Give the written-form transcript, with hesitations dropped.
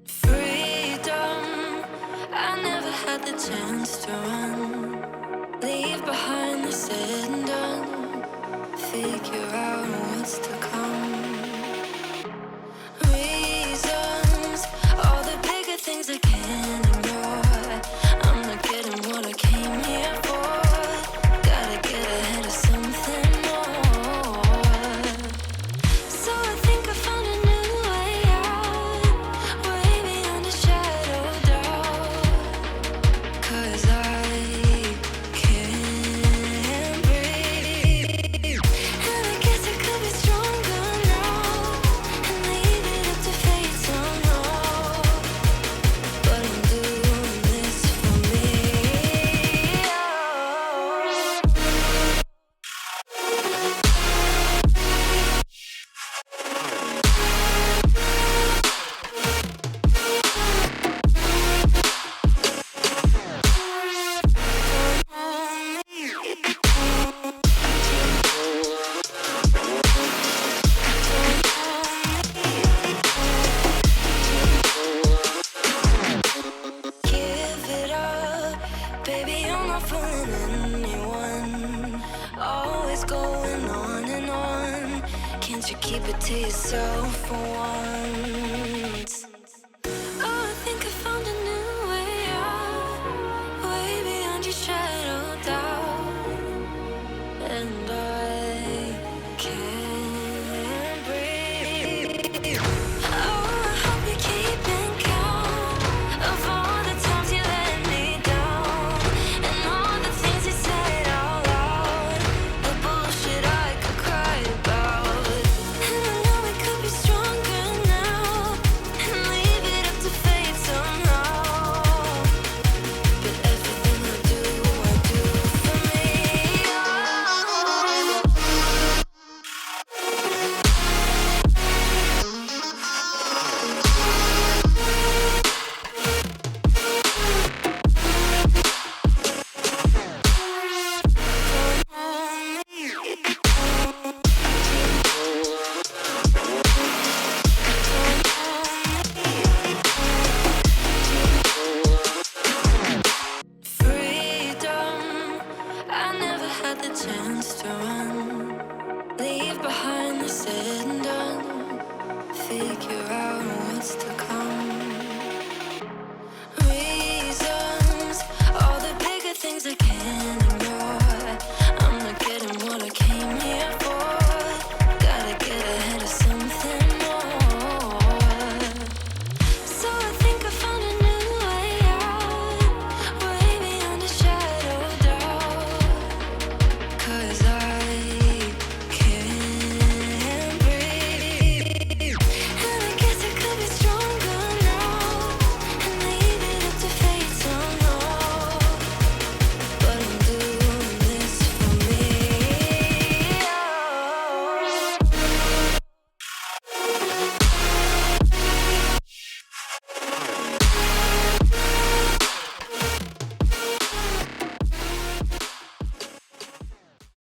Freedom, I never had the chance to run. Leave behind the said and done. Figure out what's to come. Reasons, all the bigger things I can't ignore. I'm not getting what I came here for. Gotta get ahead of something more. So I think I found a new way out, way beyond a shadow of doubt. 'Cause I can't breathe, and I guess I could be stronger now and leave it up to fate somehow. But I'm doing this for me. Give it up, baby, I'm not fooling anyone. Always going on and on. Can't you keep it to yourself for once?